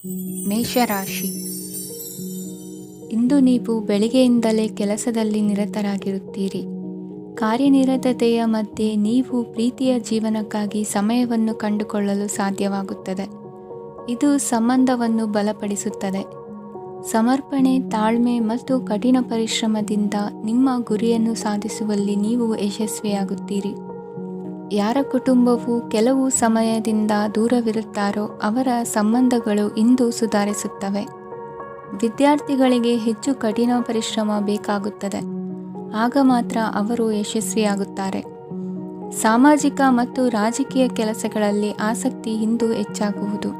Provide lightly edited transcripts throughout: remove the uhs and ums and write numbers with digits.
ಮೇಷರಾಶಿ. ಇಂದು ನೀವು ಬೆಳಿಗ್ಗೆಯಿಂದಲೇ ಕೆಲಸದಲ್ಲಿ ನಿರತರಾಗಿರುತ್ತೀರಿ. ಕಾರ್ಯನಿರತತೆಯ ಮಧ್ಯೆ ನೀವು ಪ್ರೀತಿಯ ಜೀವನಕ್ಕಾಗಿ ಸಮಯವನ್ನು ಕಂಡುಕೊಳ್ಳಲು ಸಾಧ್ಯವಾಗುತ್ತದೆ. ಇದು ಸಂಬಂಧವನ್ನು ಬಲಪಡಿಸುತ್ತದೆ. ಸಮರ್ಪಣೆ, ತಾಳ್ಮೆ ಮತ್ತು ಕಠಿಣ ಪರಿಶ್ರಮದಿಂದ ನಿಮ್ಮ ಗುರಿಯನ್ನು ಸಾಧಿಸುವಲ್ಲಿ ನೀವು ಯಶಸ್ವಿಯಾಗುತ್ತೀರಿ. ಯಾರ ಕುಟುಂಬವು ಕೆಲವು ಸಮಯದಿಂದ ದೂರವಿರುತ್ತಾರೋ ಅವರ ಸಂಬಂಧಗಳು ಇಂದು ಸುಧಾರಿಸುತ್ತವೆ. ವಿದ್ಯಾರ್ಥಿಗಳಿಗೆ ಹೆಚ್ಚು ಕಠಿಣ ಪರಿಶ್ರಮ ಬೇಕಾಗುತ್ತದೆ, ಆಗ ಮಾತ್ರ ಅವರು ಯಶಸ್ವಿಯಾಗುತ್ತಾರೆ. ಸಾಮಾಜಿಕ ಮತ್ತು ರಾಜಕೀಯ ಕೆಲಸಗಳಲ್ಲಿ ಆಸಕ್ತಿ ಇಂದು ಹೆಚ್ಚಾಗುವುದು.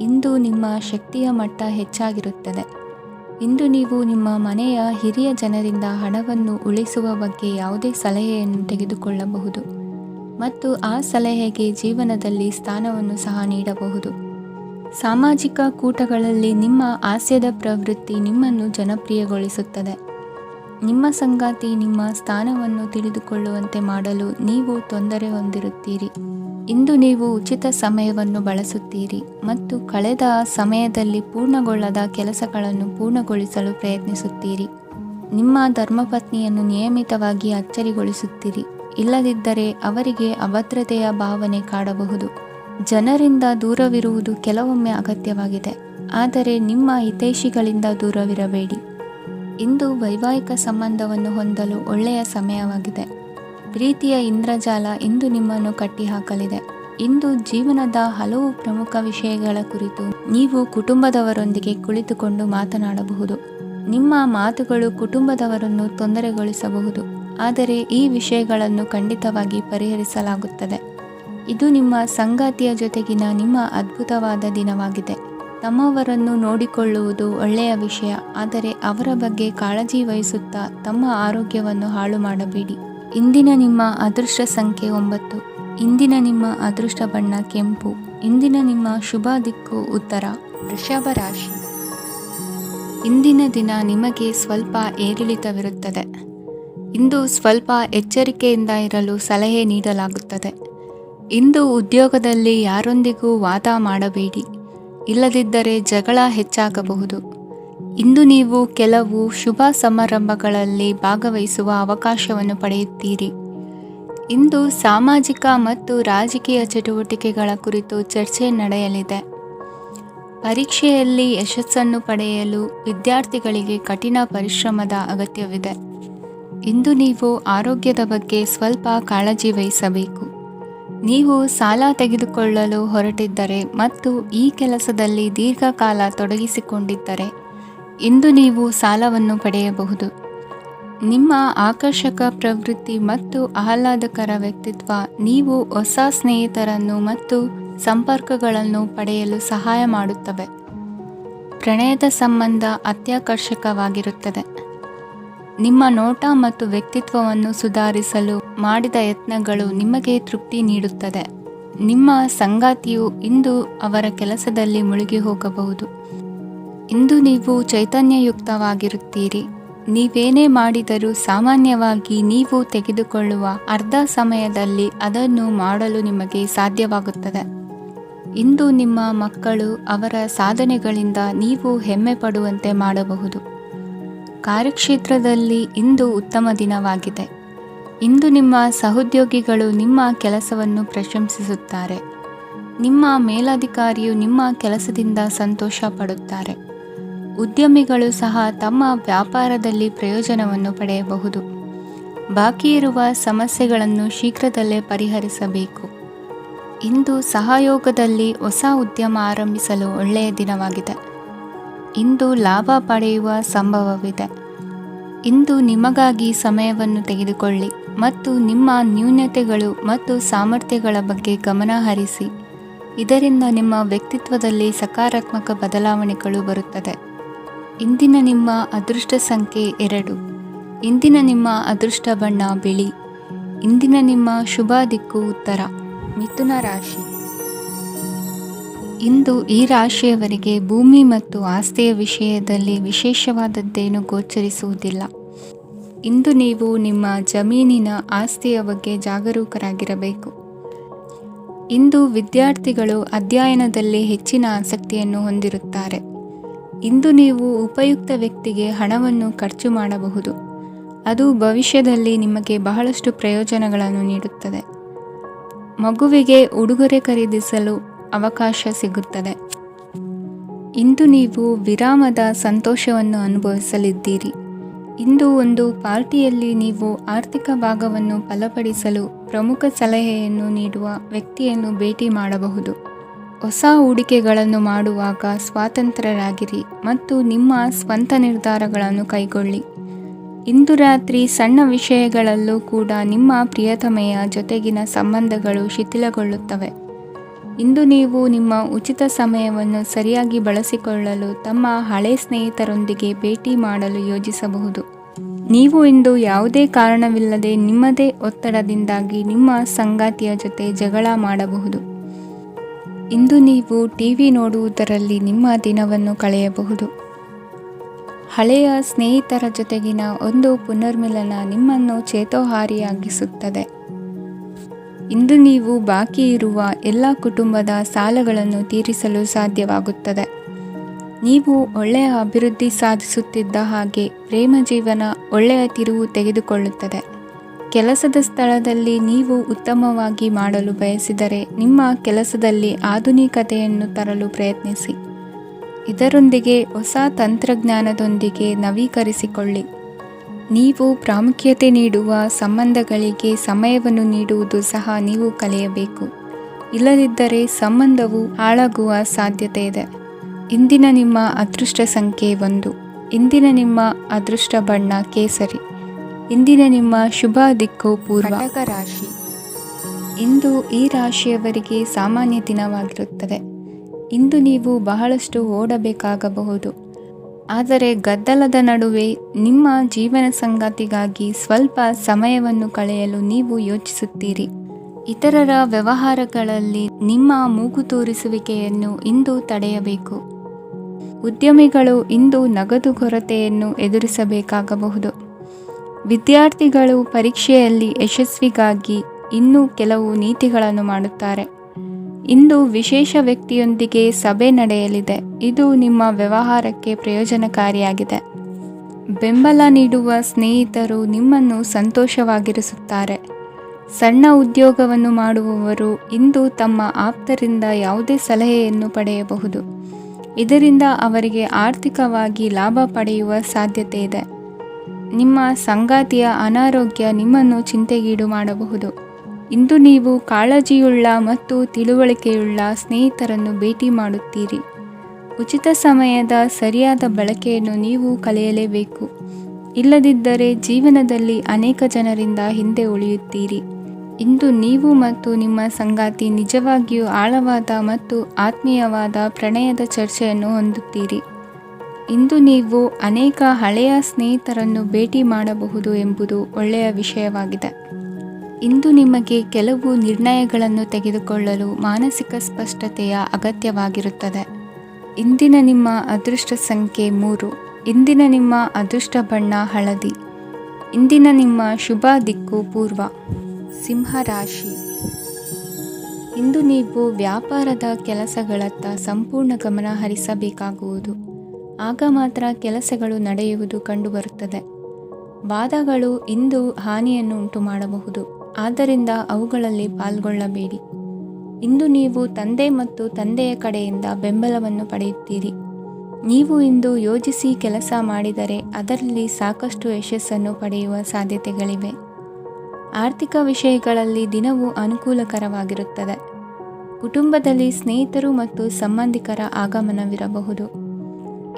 ಇಂದು ನಿಮ್ಮ ಶಕ್ತಿಯ ಮಟ್ಟ ಹೆಚ್ಚಾಗಿರುತ್ತದೆ. ಇಂದು ನೀವು ನಿಮ್ಮ ಮನೆಯ ಹಿರಿಯ ಜನರಿಂದ ಹಣವನ್ನು ಉಳಿಸುವ ಬಗ್ಗೆ ಯಾವುದೇ ಸಲಹೆಯನ್ನು ತೆಗೆದುಕೊಳ್ಳಬಹುದು ಮತ್ತು ಆ ಸಲಹೆಗೆ ಜೀವನದಲ್ಲಿ ಸ್ಥಾನವನ್ನು ಸಹ ನೀಡಬಹುದು. ಸಾಮಾಜಿಕ ಕೂಟಗಳಲ್ಲಿ ನಿಮ್ಮ ಹಾಸ್ಯದ ಪ್ರವೃತ್ತಿ ನಿಮ್ಮನ್ನು ಜನಪ್ರಿಯಗೊಳಿಸುತ್ತದೆ. ನಿಮ್ಮ ಸಂಗಾತಿ ನಿಮ್ಮ ಸ್ಥಾನವನ್ನು ತಿಳಿದುಕೊಳ್ಳುವಂತೆ ಮಾಡಲು ನೀವು ತೊಂದರೆ ಹೊಂದಿರುತ್ತೀರಿ. ಇಂದು ನೀವು ಉಚಿತ ಸಮಯವನ್ನು ಬಳಸುತ್ತೀರಿ ಮತ್ತು ಕಳೆದ ಸಮಯದಲ್ಲಿ ಪೂರ್ಣಗೊಳ್ಳದ ಕೆಲಸಗಳನ್ನು ಪೂರ್ಣಗೊಳಿಸಲು ಪ್ರಯತ್ನಿಸುತ್ತೀರಿ. ನಿಮ್ಮ ಧರ್ಮಪತ್ನಿಯನ್ನು ನಿಯಮಿತವಾಗಿ ಅಚ್ಚರಿಗೊಳಿಸುತ್ತೀರಿ, ಇಲ್ಲದಿದ್ದರೆ ಅವರಿಗೆ ಅಭದ್ರತೆಯ ಭಾವನೆ ಕಾಡಬಹುದು. ಜನರಿಂದ ದೂರವಿರುವುದು ಕೆಲವೊಮ್ಮೆ ಅಗತ್ಯವಾಗಿದೆ, ಆದರೆ ನಿಮ್ಮ ಹಿತೈಷಿಗಳಿಂದ ದೂರವಿರಬೇಡಿ. ಇಂದು ವೈವಾಹಿಕ ಸಂಬಂಧವನ್ನು ಹೊಂದಲು ಒಳ್ಳೆಯ ಸಮಯವಾಗಿದೆ. ಪ್ರೀತಿಯ ಇಂದ್ರಜಾಲ ಇಂದು ನಿಮ್ಮನ್ನು ಕಟ್ಟಿಹಾಕಲಿದೆ. ಇಂದು ಜೀವನದ ಹಲವು ಪ್ರಮುಖ ವಿಷಯಗಳ ಕುರಿತು ನೀವು ಕುಟುಂಬದವರೊಂದಿಗೆ ಕುಳಿತುಕೊಂಡು ಮಾತನಾಡಬಹುದು. ನಿಮ್ಮ ಮಾತುಗಳು ಕುಟುಂಬದವರನ್ನು ತೊಂದರೆಗೊಳಿಸಬಹುದು, ಆದರೆ ಈ ವಿಷಯಗಳನ್ನು ಖಂಡಿತವಾಗಿ ಪರಿಹರಿಸಲಾಗುತ್ತದೆ. ಇದು ನಿಮ್ಮ ಸಂಗಾತಿಯ ಜೊತೆಗಿನ ನಿಮ್ಮ ಅದ್ಭುತವಾದ ದಿನವಾಗಿದೆ. ತಮ್ಮವರನ್ನು ನೋಡಿಕೊಳ್ಳುವುದು ಒಳ್ಳೆಯ ವಿಷಯ, ಆದರೆ ಅವರ ಬಗ್ಗೆ ಕಾಳಜಿ ವಹಿಸುತ್ತಾ ತಮ್ಮ ಆರೋಗ್ಯವನ್ನು ಹಾಳು ಮಾಡಬೇಡಿ. ಇಂದಿನ ನಿಮ್ಮ ಅದೃಷ್ಟ ಸಂಖ್ಯೆ 9. ಇಂದಿನ ನಿಮ್ಮ ಅದೃಷ್ಟ ಬಣ್ಣ ಕೆಂಪು. ಇಂದಿನ ನಿಮ್ಮ ಶುಭ ದಿಕ್ಕು ಉತ್ತರ. ವೃಷಭ ರಾಶಿ. ಇಂದಿನ ದಿನ ನಿಮಗೆ ಸ್ವಲ್ಪ ಏರಿಳಿತವಿರುತ್ತದೆ. ಇಂದು ಸ್ವಲ್ಪ ಎಚ್ಚರಿಕೆಯಿಂದ ಇರಲು ಸಲಹೆ ನೀಡಲಾಗುತ್ತದೆ. ಇಂದು ಉದ್ಯೋಗದಲ್ಲಿ ಯಾರೊಂದಿಗೂ ವಾದ ಮಾಡಬೇಡಿ, ಇಲ್ಲದಿದ್ದರೆ ಜಗಳ ಹೆಚ್ಚಾಗಬಹುದು. ಇಂದು ನೀವು ಕೆಲವು ಶುಭ ಸಮಾರಂಭಗಳಲ್ಲಿ ಭಾಗವಹಿಸುವ ಅವಕಾಶವನ್ನು ಪಡೆಯುತ್ತೀರಿ. ಇಂದು ಸಾಮಾಜಿಕ ಮತ್ತು ರಾಜಕೀಯ ಚಟುವಟಿಕೆಗಳ ಕುರಿತು ಚರ್ಚೆ ನಡೆಯಲಿದೆ. ಪರೀಕ್ಷೆಯಲ್ಲಿ ಯಶಸ್ಸನ್ನು ಪಡೆಯಲು ವಿದ್ಯಾರ್ಥಿಗಳಿಗೆ ಕಠಿಣ ಪರಿಶ್ರಮದ ಅಗತ್ಯವಿದೆ. ಇಂದು ನೀವು ಆರೋಗ್ಯದ ಬಗ್ಗೆ ಸ್ವಲ್ಪ ಕಾಳಜಿ ವಹಿಸಬೇಕು. ನೀವು ಸಾಲ ತೆಗೆದುಕೊಳ್ಳಲು ಹೊರಟಿದ್ದರೆ ಮತ್ತು ಈ ಕೆಲಸದಲ್ಲಿ ದೀರ್ಘಕಾಲ ತೊಡಗಿಸಿಕೊಂಡಿದ್ದರೆ ಇಂದು ನೀವು ಸಾಲವನ್ನು ಪಡೆಯಬಹುದು. ನಿಮ್ಮ ಆಕರ್ಷಕ ಪ್ರವೃತ್ತಿ ಮತ್ತು ಆಹ್ಲಾದಕರ ವ್ಯಕ್ತಿತ್ವ ನೀವು ಹೊಸ ಸ್ನೇಹಿತರನ್ನು ಮತ್ತು ಸಂಪರ್ಕಗಳನ್ನು ಪಡೆಯಲು ಸಹಾಯ ಮಾಡುತ್ತವೆ. ಪ್ರಣಯದ ಸಂಬಂಧ ಅತ್ಯಾಕರ್ಷಕವಾಗಿರುತ್ತದೆ. ನಿಮ್ಮ ನೋಟ ಮತ್ತು ವ್ಯಕ್ತಿತ್ವವನ್ನು ಸುಧಾರಿಸಲು ಮಾಡಿದ ಯತ್ನಗಳು ನಿಮಗೆ ತೃಪ್ತಿ ನೀಡುತ್ತದೆ. ನಿಮ್ಮ ಸಂಗಾತಿಯು ಇಂದು ಅವರ ಕೆಲಸದಲ್ಲಿ ಮುಳುಗಿ ಹೋಗಬಹುದು. ಇಂದು ನೀವು ಚೈತನ್ಯಯುಕ್ತವಾಗಿರುತ್ತೀರಿ. ನೀವೇನೇ ಮಾಡಿದರೂ ಸಾಮಾನ್ಯವಾಗಿ ನೀವು ತೆಗೆದುಕೊಳ್ಳುವ ಅರ್ಧ ಸಮಯದಲ್ಲಿ ಅದನ್ನು ಮಾಡಲು ನಿಮಗೆ ಸಾಧ್ಯವಾಗುತ್ತದೆ. ಇಂದು ನಿಮ್ಮ ಮಕ್ಕಳು ಅವರ ಸಾಧನೆಗಳಿಂದ ನೀವು ಹೆಮ್ಮೆ ಪಡುವಂತೆ ಮಾಡಬಹುದು. ಕಾರ್ಯಕ್ಷೇತ್ರದಲ್ಲಿ ಇಂದು ಉತ್ತಮ ದಿನವಾಗಿದೆ. ಇಂದು ನಿಮ್ಮ ಸಹೋದ್ಯೋಗಿಗಳು ನಿಮ್ಮ ಕೆಲಸವನ್ನು ಪ್ರಶಂಸಿಸುತ್ತಾರೆ. ನಿಮ್ಮ ಮೇಲಧಿಕಾರಿಯು ನಿಮ್ಮ ಕೆಲಸದಿಂದ ಸಂತೋಷ ಪಡುತ್ತಾರೆ. ಉದ್ಯಮಿಗಳು ಸಹ ತಮ್ಮ ವ್ಯಾಪಾರದಲ್ಲಿ ಪ್ರಯೋಜನವನ್ನು ಪಡೆಯಬಹುದು. ಬಾಕಿ ಇರುವ ಸಮಸ್ಯೆಗಳನ್ನು ಶೀಘ್ರದಲ್ಲೇ ಪರಿಹರಿಸಬೇಕು. ಇಂದು ಸಹಯೋಗದಲ್ಲಿ ಹೊಸ ಉದ್ಯಮ ಆರಂಭಿಸಲು ಒಳ್ಳೆಯ ದಿನವಾಗಿದೆ. ಇಂದು ಲಾಭ ಪಡೆಯುವ ಸಂಭವವಿದೆ. ಇಂದು ನಿಮಗಾಗಿ ಸಮಯವನ್ನು ತೆಗೆದುಕೊಳ್ಳಿ ಮತ್ತು ನಿಮ್ಮ ನ್ಯೂನತೆಗಳು ಮತ್ತು ಸಾಮರ್ಥ್ಯಗಳ ಬಗ್ಗೆ ಗಮನ ಹರಿಸಿ. ಇದರಿಂದ ನಿಮ್ಮ ವ್ಯಕ್ತಿತ್ವದಲ್ಲಿ ಸಕಾರಾತ್ಮಕ ಬದಲಾವಣೆಗಳು ಬರುತ್ತದೆ. ಇಂದಿನ ನಿಮ್ಮ ಅದೃಷ್ಟ ಸಂಖ್ಯೆ 2. ಇಂದಿನ ನಿಮ್ಮ ಅದೃಷ್ಟ ಬಣ್ಣ ಬಿಳಿ. ಇಂದಿನ ನಿಮ್ಮ ಶುಭ ದಿಕ್ಕು ಉತ್ತರ. ಮಿಥುನ ರಾಶಿ. ಇಂದು ಈ ರಾಶಿಯವರಿಗೆ ಭೂಮಿ ಮತ್ತು ಆಸ್ತಿಯ ವಿಷಯದಲ್ಲಿ ವಿಶೇಷವಾದದ್ದೇನು ಗೋಚರಿಸುವುದಿಲ್ಲ. ಇಂದು ನೀವು ನಿಮ್ಮ ಜಮೀನಿನ ಆಸ್ತಿಯ ಬಗ್ಗೆ ಜಾಗರೂಕರಾಗಿರಬೇಕು. ಇಂದು ವಿದ್ಯಾರ್ಥಿಗಳು ಅಧ್ಯಯನದಲ್ಲಿ ಹೆಚ್ಚಿನ ಆಸಕ್ತಿಯನ್ನು ಹೊಂದಿರುತ್ತಾರೆ. ಇಂದು ನೀವು ಉಪಯುಕ್ತ ವ್ಯಕ್ತಿಗೆ ಹಣವನ್ನು ಖರ್ಚು ಮಾಡಬಹುದು. ಅದು ಭವಿಷ್ಯದಲ್ಲಿ ನಿಮಗೆ ಬಹಳಷ್ಟು ಪ್ರಯೋಜನಗಳನ್ನು ನೀಡುತ್ತದೆ. ಮಗುವಿಗೆ ಉಡುಗೊರೆ ಖರೀದಿಸಲು ಅವಕಾಶ ಸಿಗುತ್ತದೆ. ಇಂದು ನೀವು ವಿರಾಮದ ಸಂತೋಷವನ್ನು ಅನುಭವಿಸಲಿದ್ದೀರಿ. ಇಂದು ಒಂದು ಪಾರ್ಟಿಯಲ್ಲಿ ನೀವು ಆರ್ಥಿಕ ಭಾಗವನ್ನು ಬಲಪಡಿಸಲು ಪ್ರಮುಖ ಸಲಹೆಯನ್ನು ನೀಡುವ ವ್ಯಕ್ತಿಯನ್ನು ಭೇಟಿ ಮಾಡಬಹುದು. ಹೊಸ ಹೂಡಿಕೆಗಳನ್ನು ಮಾಡುವಾಗ ಸ್ವಾತಂತ್ರ್ಯರಾಗಿರಿ ಮತ್ತು ನಿಮ್ಮ ಸ್ವಂತ ನಿರ್ಧಾರಗಳನ್ನು ಕೈಗೊಳ್ಳಿ. ಇಂದು ರಾತ್ರಿ ಸಣ್ಣ ವಿಷಯಗಳಲ್ಲೂ ಕೂಡ ನಿಮ್ಮ ಪ್ರಿಯತಮೆಯ ಜೊತೆಗಿನ ಸಂಬಂಧಗಳು ಶಿಥಿಲಗೊಳ್ಳುತ್ತವೆ. ಇಂದು ನೀವು ನಿಮ್ಮ ಉಚಿತ ಸಮಯವನ್ನು ಸರಿಯಾಗಿ ಬಳಸಿಕೊಳ್ಳಲು ತಮ್ಮ ಹಳೆ ಸ್ನೇಹಿತರೊಂದಿಗೆ ಭೇಟಿ ಮಾಡಲು ಯೋಜಿಸಬಹುದು. ನೀವು ಇಂದು ಯಾವುದೇ ಕಾರಣವಿಲ್ಲದೆ ನಿಮ್ಮದೇ ಒತ್ತಡದಿಂದಾಗಿ ನಿಮ್ಮ ಸಂಗಾತಿಯ ಜೊತೆ ಜಗಳ ಮಾಡಬಹುದು. ಇಂದು ನೀವು ಟಿವಿ ನೋಡುವುದರಲ್ಲಿ ನಿಮ್ಮ ದಿನವನ್ನು ಕಳೆಯಬಹುದು. ಹಳೆಯ ಸ್ನೇಹಿತರ ಜೊತೆಗಿನ ಒಂದು ಪುನರ್ಮಿಲನ ನಿಮ್ಮನ್ನು ಚೇತೋಹಾರಿಯಾಗಿಸುತ್ತದೆ. ಇಂದು ನೀವು ಬಾಕಿ ಇರುವ ಎಲ್ಲ ಕುಟುಂಬದ ಸಾಲಗಳನ್ನು ತೀರಿಸಲು ಸಾಧ್ಯವಾಗುತ್ತದೆ. ನೀವು ಒಳ್ಳೆಯ ಅಭಿವೃದ್ಧಿ ಸಾಧಿಸುತ್ತಿದ್ದ ಹಾಗೆ ಪ್ರೇಮ ಜೀವನ ಒಳ್ಳೆಯ ತಿರುವು ತೆಗೆದುಕೊಳ್ಳುತ್ತದೆ. ಕೆಲಸದ ಸ್ಥಳದಲ್ಲಿ ನೀವು ಉತ್ತಮವಾಗಿ ಮಾಡಲು ಬಯಸಿದರೆ ನಿಮ್ಮ ಕೆಲಸದಲ್ಲಿ ಆಧುನಿಕತೆಯನ್ನು ತರಲು ಪ್ರಯತ್ನಿಸಿ. ಇದರೊಂದಿಗೆ ಹೊಸ ತಂತ್ರಜ್ಞಾನದೊಂದಿಗೆ ನವೀಕರಿಸಿಕೊಳ್ಳಿ. ನೀವು ಪ್ರಾಮುಖ್ಯತೆ ನೀಡುವ ಸಂಬಂಧಗಳಿಗೆ ಸಮಯವನ್ನು ನೀಡುವುದು ಸಹ ನೀವು ಕಲಿಯಬೇಕು. ಇಲ್ಲದಿದ್ದರೆ ಸಂಬಂಧವು ಹಾಳಾಗುವ ಸಾಧ್ಯತೆ ಇದೆ. ಇಂದಿನ ನಿಮ್ಮ ಅದೃಷ್ಟ ಸಂಖ್ಯೆ 1. ಇಂದಿನ ನಿಮ್ಮ ಅದೃಷ್ಟ ಬಣ್ಣ ಕೇಸರಿ. ಇಂದಿನ ನಿಮ್ಮ ಶುಭ ದಿಕ್ಕು ಪೂರ್ವ. ಕಟಕ ರಾಶಿ. ಇಂದು ಈ ರಾಶಿಯವರಿಗೆ ಸಾಮಾನ್ಯ ದಿನವಾಗಿರುತ್ತದೆ. ಇಂದು ನೀವು ಬಹಳಷ್ಟು ಓಡಬೇಕಾಗಬಹುದು. ಆದರೆ ಗದ್ದಲದ ನಡುವೆ ನಿಮ್ಮ ಜೀವನ ಸಂಗಾತಿಗಾಗಿ ಸ್ವಲ್ಪ ಸಮಯವನ್ನು ಕಳೆಯಲು ನೀವು ಯೋಚಿಸುತ್ತೀರಿ. ಇತರರ ವ್ಯವಹಾರಗಳಲ್ಲಿ ನಿಮ್ಮ ಮೂಗು ತೂರಿಸುವಿಕೆಯನ್ನು ಇಂದು ತಡೆಯಬೇಕು. ಉದ್ಯಮಿಗಳು ಇಂದು ನಗದು ಕೊರತೆಯನ್ನು ಎದುರಿಸಬೇಕಾಗಬಹುದು. ವಿದ್ಯಾರ್ಥಿಗಳು ಪರೀಕ್ಷೆಯಲ್ಲಿ ಯಶಸ್ವಿಗಾಗಿ ಇನ್ನೂ ಕೆಲವು ನೀತಿಗಳನ್ನು ಮಾಡುತ್ತಾರೆ. ಇಂದು ವಿಶೇಷ ವ್ಯಕ್ತಿಯೊಂದಿಗೆ ಸಭೆ ನಡೆಯಲಿದೆ. ಇದು ನಿಮ್ಮ ವ್ಯವಹಾರಕ್ಕೆ ಪ್ರಯೋಜನಕಾರಿಯಾಗಿದೆ. ಬೆಂಬಲ ನೀಡುವ ಸ್ನೇಹಿತರು ನಿಮ್ಮನ್ನು ಸಂತೋಷವಾಗಿರಿಸುತ್ತಾರೆ. ಸಣ್ಣ ಉದ್ಯೋಗವನ್ನು ಮಾಡುವವರು ಇಂದು ತಮ್ಮ ಆಪ್ತರಿಂದ ಯಾವುದೇ ಸಲಹೆಯನ್ನು ಪಡೆಯಬಹುದು. ಇದರಿಂದ ಅವರಿಗೆ ಆರ್ಥಿಕವಾಗಿ ಲಾಭ ಪಡೆಯುವ ಸಾಧ್ಯತೆ ಇದೆ. ನಿಮ್ಮ ಸಂಗಾತಿಯ ಅನಾರೋಗ್ಯ ನಿಮ್ಮನ್ನು ಚಿಂತೆಗೀಡು ಮಾಡಬಹುದು. ಇಂದು ನೀವು ಕಾಳಜಿಯುಳ್ಳ ಮತ್ತು ತಿಳುವಳಿಕೆಯುಳ್ಳ ಸ್ನೇಹಿತರನ್ನು ಭೇಟಿ ಮಾಡುತ್ತೀರಿ. ಉಚಿತ ಸಮಯದ ಸರಿಯಾದ ಬಳಕೆಯನ್ನು ನೀವು ಕಲಿಯಲೇಬೇಕು. ಇಲ್ಲದಿದ್ದರೆ ಜೀವನದಲ್ಲಿ ಅನೇಕ ಜನರಿಂದ ಹಿಂದೆ ಉಳಿಯುತ್ತೀರಿ. ಇಂದು ನೀವು ಮತ್ತು ನಿಮ್ಮ ಸಂಗಾತಿ ನಿಜವಾಗಿಯೂ ಆಳವಾದ ಮತ್ತು ಆತ್ಮೀಯವಾದ ಪ್ರಣಯದ ಚರ್ಚೆಯನ್ನು ಹೊಂದುತ್ತೀರಿ. ಇಂದು ನೀವು ಅನೇಕ ಹಳೆಯ ಸ್ನೇಹಿತರನ್ನು ಭೇಟಿ ಮಾಡಬಹುದು ಎಂಬುದು ಒಳ್ಳೆಯ ವಿಷಯವಾಗಿದೆ. ಇಂದು ನಿಮಗೆ ಕೆಲವು ನಿರ್ಣಯಗಳನ್ನು ತೆಗೆದುಕೊಳ್ಳಲು ಮಾನಸಿಕ ಸ್ಪಷ್ಟತೆಯ ಅಗತ್ಯವಾಗಿರುತ್ತದೆ. ಇಂದಿನ ನಿಮ್ಮ ಅದೃಷ್ಟ ಸಂಖ್ಯೆ 3. ಇಂದಿನ ನಿಮ್ಮ ಅದೃಷ್ಟ ಬಣ್ಣ ಹಳದಿ. ಇಂದಿನ ನಿಮ್ಮ ಶುಭ ದಿಕ್ಕು ಪೂರ್ವ. ಸಿಂಹ ರಾಶಿ. ಇಂದು ನೀವು ವ್ಯಾಪಾರದ ಕೆಲಸಗಳತ್ತ ಸಂಪೂರ್ಣ ಗಮನ ಹರಿಸಬೇಕಾಗುವುದು. ಆಗ ಮಾತ್ರ ಕೆಲಸಗಳು ನಡೆಯುವುದು ಕಂಡುಬರುತ್ತದೆ. ವಾದಗಳು ಇಂದು ಹಾನಿಯನ್ನು ಉಂಟು ಮಾಡಬಹುದು. ಆದ್ದರಿಂದ ಅವುಗಳಲ್ಲಿ ಪಾಲ್ಗೊಳ್ಳಬೇಡಿ. ಇಂದು ನೀವು ತಂದೆ ಮತ್ತು ತಂದೆಯ ಕಡೆಯಿಂದ ಬೆಂಬಲವನ್ನು ಪಡೆಯುತ್ತೀರಿ. ನೀವು ಇಂದು ಯೋಜಿಸಿ ಕೆಲಸ ಮಾಡಿದರೆ ಅದರಲ್ಲಿ ಸಾಕಷ್ಟು ಯಶಸ್ಸನ್ನು ಪಡೆಯುವ ಸಾಧ್ಯತೆಗಳಿವೆ. ಆರ್ಥಿಕ ವಿಷಯಗಳಲ್ಲಿ ದಿನವು ಅನುಕೂಲಕರವಾಗಿರುತ್ತದೆ. ಕುಟುಂಬದಲ್ಲಿ ಸ್ನೇಹಿತರು ಮತ್ತು ಸಂಬಂಧಿಕರ ಆಗಮನವಿರಬಹುದು.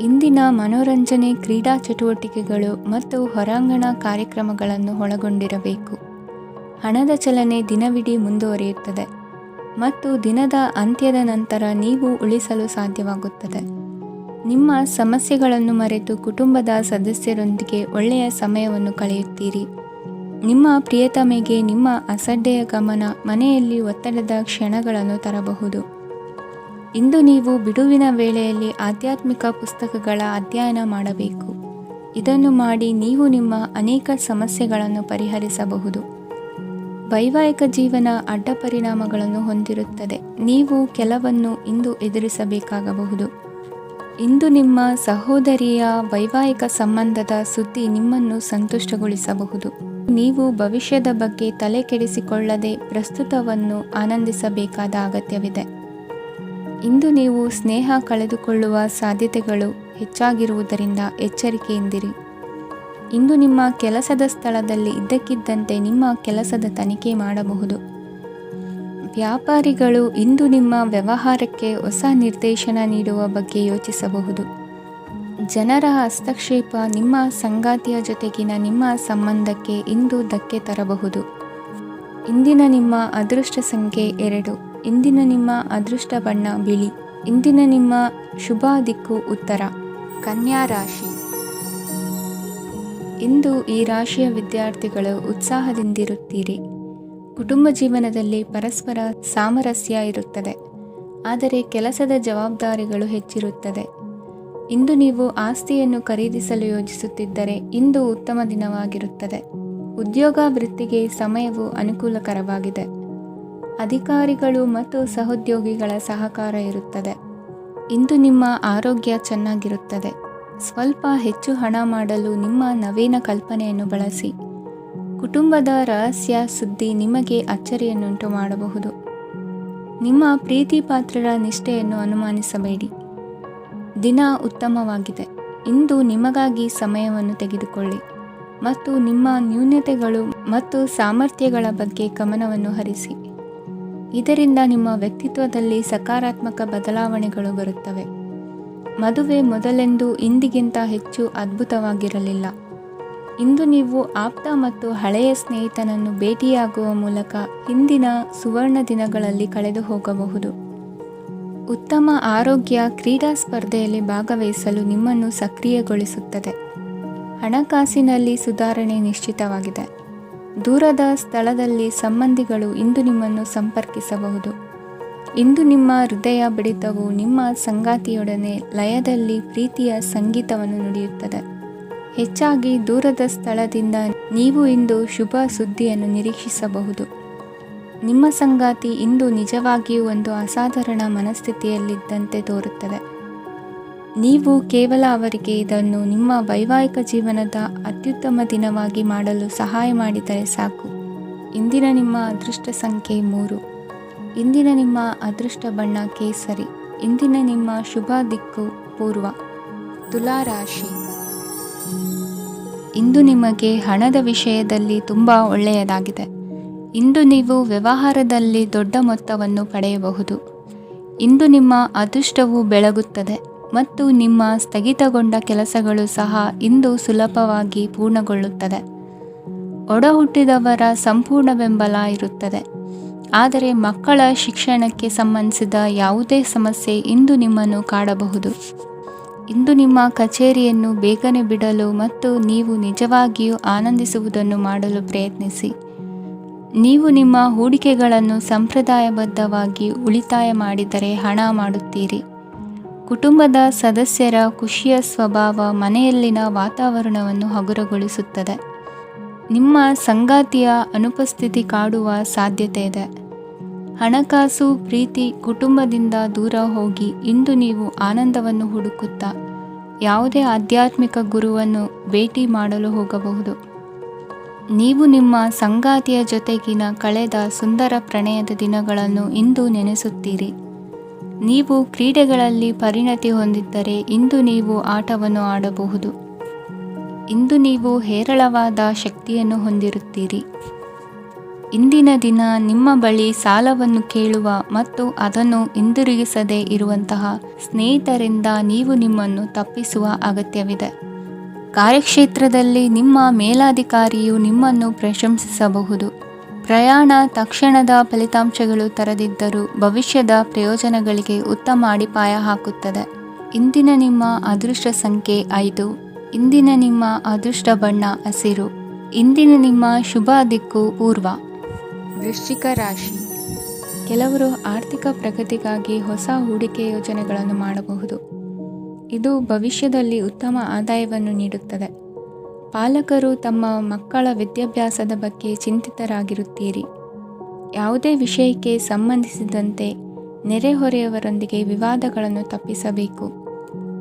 ಇಂದಿನ ಮನೋರಂಜನೆ ಕ್ರೀಡಾ ಚಟುವಟಿಕೆಗಳು ಮತ್ತು ಹೊರಾಂಗಣ ಕಾರ್ಯಕ್ರಮಗಳನ್ನು ಒಳಗೊಂಡಿರಬೇಕು. ಹಣದ ಚಲನೆ ದಿನವಿಡೀ ಮುಂದುವರಿಯುತ್ತದೆ ಮತ್ತು ದಿನದ ಅಂತ್ಯದ ನಂತರ ನೀವು ಉಳಿಸಲು ಸಾಧ್ಯವಾಗುತ್ತದೆ. ನಿಮ್ಮ ಸಮಸ್ಯೆಗಳನ್ನು ಮರೆತು ಕುಟುಂಬದ ಸದಸ್ಯರೊಂದಿಗೆ ಒಳ್ಳೆಯ ಸಮಯವನ್ನು ಕಳೆಯುತ್ತೀರಿ. ನಿಮ್ಮ ಪ್ರಿಯತಮೆಗೆ ನಿಮ್ಮ ಅಸಡ್ಡೆಯ ಗಮನ ಮನೆಯಲ್ಲಿ ಒತ್ತಡದ ಕ್ಷಣಗಳನ್ನು ತರಬಹುದು. ಇಂದು ನೀವು ಬಿಡುವಿನ ವೇಳೆಯಲ್ಲಿ ಆಧ್ಯಾತ್ಮಿಕ ಪುಸ್ತಕಗಳ ಅಧ್ಯಯನ ಮಾಡಬೇಕು. ಇದನ್ನು ಮಾಡಿ ನೀವು ನಿಮ್ಮ ಅನೇಕ ಸಮಸ್ಯೆಗಳನ್ನು ಪರಿಹರಿಸಬಹುದು. ವೈವಾಹಿಕ ಜೀವನ ಅಡ್ಡ ಪರಿಣಾಮಗಳನ್ನು ಹೊಂದಿರುತ್ತದೆ. ನೀವು ಕೆಲವನ್ನು ಇಂದು ಎದುರಿಸಬೇಕಾಗಬಹುದು. ಇಂದು ನಿಮ್ಮ ಸಹೋದರಿಯ ವೈವಾಹಿಕ ಸಂಬಂಧದ ಸುದ್ದಿ ನಿಮ್ಮನ್ನು ಸಂತುಷ್ಟಗೊಳಿಸಬಹುದು. ನೀವು ಭವಿಷ್ಯದ ಬಗ್ಗೆ ತಲೆ ಕೆಡಿಸಿಕೊಳ್ಳದೆ ಪ್ರಸ್ತುತವನ್ನು ಆನಂದಿಸಬೇಕಾದ ಅಗತ್ಯವಿದೆ. ಇಂದು ನೀವು ಸ್ನೇಹ ಕಳೆದುಕೊಳ್ಳುವ ಸಾಧ್ಯತೆಗಳು ಹೆಚ್ಚಾಗಿರುವುದರಿಂದ ಎಚ್ಚರಿಕೆಯಿಂದಿರಿ. ಇಂದು ನಿಮ್ಮ ಕೆಲಸದ ಸ್ಥಳದಲ್ಲಿ ಇದ್ದಕ್ಕಿದ್ದಂತೆ ನಿಮ್ಮ ಕೆಲಸದ ತನಿಖೆ ಮಾಡಬಹುದು. ವ್ಯಾಪಾರಿಗಳು ಇಂದು ನಿಮ್ಮ ವ್ಯವಹಾರಕ್ಕೆ ಹೊಸ ನಿರ್ದೇಶನ ನೀಡುವ ಬಗ್ಗೆ ಯೋಚಿಸಬಹುದು. ಜನರ ಹಸ್ತಕ್ಷೇಪ ನಿಮ್ಮ ಸಂಗಾತಿಯ ಜೊತೆಗಿನ ನಿಮ್ಮ ಸಂಬಂಧಕ್ಕೆ ಇಂದು ಧಕ್ಕೆ ತರಬಹುದು. ಇಂದಿನ ನಿಮ್ಮ ಅದೃಷ್ಟ ಸಂಖ್ಯೆ 2. ಇಂದಿನ ನಿಮ್ಮ ಅದೃಷ್ಟ ಬಣ್ಣ ಬಿಳಿ. ಇಂದಿನ ನಿಮ್ಮ ಶುಭ ದಿಕ್ಕು ಉತ್ತರ. ಕನ್ಯಾ ರಾಶಿ. ಇಂದು ಈ ರಾಶಿಯ ವಿದ್ಯಾರ್ಥಿಗಳು ಉತ್ಸಾಹದಿಂದಿರುತ್ತೀರಿ. ಕುಟುಂಬ ಜೀವನದಲ್ಲಿ ಪರಸ್ಪರ ಸಾಮರಸ್ಯ ಇರುತ್ತದೆ, ಆದರೆ ಕೆಲಸದ ಜವಾಬ್ದಾರಿಗಳು ಹೆಚ್ಚಿರುತ್ತದೆ. ಇಂದು ನೀವು ಆಸ್ತಿಯನ್ನು ಖರೀದಿಸಲು ಯೋಜಿಸುತ್ತಿದ್ದರೆ ಇಂದು ಉತ್ತಮ ದಿನವಾಗಿರುತ್ತದೆ. ಉದ್ಯೋಗ ವೃತ್ತಿಗೆ ಸಮಯವು ಅನುಕೂಲಕರವಾಗಿದೆ. ಅಧಿಕಾರಿಗಳು ಮತ್ತು ಸಹೋದ್ಯೋಗಿಗಳ ಸಹಕಾರ ಇರುತ್ತದೆ. ಇಂದು ನಿಮ್ಮ ಆರೋಗ್ಯ ಚೆನ್ನಾಗಿರುತ್ತದೆ. ಸ್ವಲ್ಪ ಹೆಚ್ಚು ಹಣ ಮಾಡಲು ನಿಮ್ಮ ನವೀನ ಕಲ್ಪನೆಯನ್ನು ಬಳಸಿ. ಕುಟುಂಬದ ರಹಸ್ಯ ಸುದ್ದಿ ನಿಮಗೆ ಅಚ್ಚರಿಯನ್ನುಂಟು ಮಾಡಬಹುದು. ನಿಮ್ಮ ಪ್ರೀತಿ ಪಾತ್ರರ ನಿಷ್ಠೆಯನ್ನು ಅನುಮಾನಿಸಬೇಡಿ. ದಿನ ಉತ್ತಮವಾಗಿದೆ. ಇಂದು ನಿಮಗಾಗಿ ಸಮಯವನ್ನು ತೆಗೆದುಕೊಳ್ಳಿ ಮತ್ತು ನಿಮ್ಮ ನ್ಯೂನತೆಗಳು ಮತ್ತು ಸಾಮರ್ಥ್ಯಗಳ ಬಗ್ಗೆ ಗಮನವನ್ನು ಹರಿಸಿ. ಇದರಿಂದ ನಿಮ್ಮ ವ್ಯಕ್ತಿತ್ವದಲ್ಲಿ ಸಕಾರಾತ್ಮಕ ಬದಲಾವಣೆಗಳು ಬರುತ್ತವೆ. ಮದುವೆ ಮೊದಲೆಂದು ಇಂದಿಗಿಂತ ಹೆಚ್ಚು ಅದ್ಭುತವಾಗಿರಲಿಲ್ಲ. ಇಂದು ನೀವು ಆಪ್ತ ಮತ್ತು ಹಳೆಯ ಸ್ನೇಹಿತನನ್ನು ಭೇಟಿಯಾಗುವ ಮೂಲಕ ಹಿಂದಿನ ಸುವರ್ಣ ದಿನಗಳಲ್ಲಿ ಕಳೆದು ಹೋಗಬಹುದು. ಉತ್ತಮ ಆರೋಗ್ಯ ಕ್ರೀಡಾ ಸ್ಪರ್ಧೆಯಲ್ಲಿ ಭಾಗವಹಿಸಲು ನಿಮ್ಮನ್ನು ಸಕ್ರಿಯಗೊಳಿಸುತ್ತದೆ. ಹಣಕಾಸಿನಲ್ಲಿ ಸುಧಾರಣೆ ನಿಶ್ಚಿತವಾಗಿದೆ. ದೂರದ ಸ್ಥಳದಲ್ಲಿ ಸಂಬಂಧಿಗಳು ಇಂದು ನಿಮ್ಮನ್ನು ಸಂಪರ್ಕಿಸಬಹುದು. ಇಂದು ನಿಮ್ಮ ಹೃದಯ ಬಡಿತವು ನಿಮ್ಮ ಸಂಗಾತಿಯೊಡನೆ ಲಯದಲ್ಲಿ ಪ್ರೀತಿಯ ಸಂಗೀತವನ್ನು ನುಡಿಯುತ್ತದೆ. ಹೆಚ್ಚಾಗಿ ದೂರದ ಸ್ಥಳದಿಂದ ನೀವು ಇಂದು ಶುಭ ಸುದ್ದಿಯನ್ನು ನಿರೀಕ್ಷಿಸಬಹುದು. ನಿಮ್ಮ ಸಂಗಾತಿ ಇಂದು ನಿಜವಾಗಿಯೂ ಒಂದು ಅಸಾಧಾರಣ ಮನಸ್ಥಿತಿಯಲ್ಲಿದ್ದಂತೆ ತೋರುತ್ತದೆ. ನೀವು ಕೇವಲ ಅವರಿಗೆ ಇದನ್ನು ನಿಮ್ಮ ವೈವಾಹಿಕ ಜೀವನದ ಅತ್ಯುತ್ತಮ ದಿನವಾಗಿ ಮಾಡಲು ಸಹಾಯ ಮಾಡಿದರೆ ಸಾಕು. ಇಂದಿನ ನಿಮ್ಮ ಅದೃಷ್ಟ ಸಂಖ್ಯೆ 3. ಇಂದಿನ ನಿಮ್ಮ ಅದೃಷ್ಟ ಬಣ್ಣ ಕೇಸರಿ. ಇಂದಿನ ನಿಮ್ಮ ಶುಭ ದಿಕ್ಕು ಪೂರ್ವ. ತುಲಾ ರಾಶಿ. ಇಂದು ನಿಮಗೆ ಹಣದ ವಿಷಯದಲ್ಲಿ ತುಂಬ ಒಳ್ಳೆಯದಾಗಿದೆ. ಇಂದು ನೀವು ವ್ಯವಹಾರದಲ್ಲಿ ದೊಡ್ಡ ಮೊತ್ತವನ್ನು ಪಡೆಯಬಹುದು. ಇಂದು ನಿಮ್ಮ ಅದೃಷ್ಟವು ಬೆಳಗುತ್ತದೆ ಮತ್ತು ನಿಮ್ಮ ಸ್ಥಗಿತಗೊಂಡ ಕೆಲಸಗಳು ಸಹ ಇಂದು ಸುಲಭವಾಗಿ ಪೂರ್ಣಗೊಳ್ಳುತ್ತದೆ. ಒಡಹುಟ್ಟಿದವರ ಸಂಪೂರ್ಣ ಬೆಂಬಲ ಇರುತ್ತದೆ. ಆದರೆ ಮಕ್ಕಳ ಶಿಕ್ಷಣಕ್ಕೆ ಸಂಬಂಧಿಸಿದ ಯಾವುದೇ ಸಮಸ್ಯೆ ಇಂದು ನಿಮ್ಮನ್ನು ಕಾಡಬಹುದು. ಇಂದು ನಿಮ್ಮ ಕಚೇರಿಯನ್ನು ಬೇಗನೆ ಬಿಡಲು ಮತ್ತು ನೀವು ನಿಜವಾಗಿಯೂ ಆನಂದಿಸುವುದನ್ನು ಮಾಡಲು ಪ್ರಯತ್ನಿಸಿ. ನೀವು ನಿಮ್ಮ ಹೂಡಿಕೆಗಳನ್ನು ಸಂಪ್ರದಾಯಬದ್ಧವಾಗಿ ಉಳಿತಾಯ ಮಾಡಿದರೆ ಹಣ ಮಾಡುತ್ತೀರಿ. ಕುಟುಂಬದ ಸದಸ್ಯರ ಖುಷಿಯ ಸ್ವಭಾವ ಮನೆಯಲ್ಲಿನ ವಾತಾವರಣವನ್ನು ಹಗುರಗೊಳಿಸುತ್ತದೆ. ನಿಮ್ಮ ಸಂಗಾತಿಯ ಅನುಪಸ್ಥಿತಿ ಕಾಡುವ ಸಾಧ್ಯತೆ ಇದೆ. ಹಣಕಾಸು ಪ್ರೀತಿ ಕುಟುಂಬದಿಂದ ದೂರ ಹೋಗಿ ಇಂದು ನೀವು ಆನಂದವನ್ನು ಹುಡುಕುತ್ತಾ ಯಾವುದೇ ಆಧ್ಯಾತ್ಮಿಕ ಗುರುವನ್ನು ಭೇಟಿ ಮಾಡಲು ಹೋಗಬಹುದು. ನೀವು ನಿಮ್ಮ ಸಂಗಾತಿಯ ಜೊತೆಗಿನ ಕಳೆದ ಸುಂದರ ಪ್ರಣಯದ ದಿನಗಳನ್ನು ಇಂದು ನೆನೆಸುತ್ತೀರಿ. ನೀವು ಕ್ರೀಡೆಗಳಲ್ಲಿ ಪರಿಣತಿ ಹೊಂದಿದ್ದರೆ ಇಂದು ನೀವು ಆಟವನ್ನು ಆಡಬಹುದು. ಇಂದು ನೀವು ಹೇರಳವಾದ ಶಕ್ತಿಯನ್ನು ಹೊಂದಿರುತ್ತೀರಿ. ಇಂದಿನ ದಿನ ನಿಮ್ಮ ಬಳಿ ಸಾಲವನ್ನು ಕೇಳುವ ಮತ್ತು ಅದನ್ನು ಹಿಂದಿರುಗಿಸದೇ ಇರುವಂತಹ ಸ್ನೇಹಿತರಿಂದ ನೀವು ನಿಮ್ಮನ್ನು ತಪ್ಪಿಸುವ ಅಗತ್ಯವಿದೆ. ಕಾರ್ಯಕ್ಷೇತ್ರದಲ್ಲಿ ನಿಮ್ಮ ಮೇಲಾಧಿಕಾರಿಯು ನಿಮ್ಮನ್ನು ಪ್ರಶಂಸಿಸಬಹುದು. ಪ್ರಯಾಣ ತಕ್ಷಣದ ಫಲಿತಾಂಶಗಳು ತರದಿದ್ದರೂ ಭವಿಷ್ಯದ ಪ್ರಯೋಜನಗಳಿಗೆ ಉತ್ತಮ ಅಡಿಪಾಯ ಹಾಕುತ್ತದೆ. ಇಂದಿನ ನಿಮ್ಮ ಅದೃಷ್ಟ ಸಂಖ್ಯೆ 5. ಇಂದಿನ ನಿಮ್ಮ ಅದೃಷ್ಟ ಬಣ್ಣ ಹಸಿರು. ಇಂದಿನ ನಿಮ್ಮ ಶುಭ ದಿಕ್ಕು ಪೂರ್ವ. ವೃಶ್ಚಿಕ ರಾಶಿ. ಕೆಲವರು ಆರ್ಥಿಕ ಪ್ರಗತಿಗಾಗಿ ಹೊಸ ಹೂಡಿಕೆ ಯೋಜನೆಗಳನ್ನು ಮಾಡಬಹುದು. ಇದು ಭವಿಷ್ಯದಲ್ಲಿ ಉತ್ತಮ ಆದಾಯವನ್ನು ನೀಡುತ್ತದೆ. ಪಾಲಕರು ತಮ್ಮ ಮಕ್ಕಳ ವಿದ್ಯಾಭ್ಯಾಸದ ಬಗ್ಗೆ ಚಿಂತಿತರಾಗಿರುತ್ತೀರಿ. ಯಾವುದೇ ವಿಷಯಕ್ಕೆ ಸಂಬಂಧಿಸಿದಂತೆ ನೆರೆಹೊರೆಯವರೊಂದಿಗೆ ವಿವಾದಗಳನ್ನು ತಪ್ಪಿಸಬೇಕು.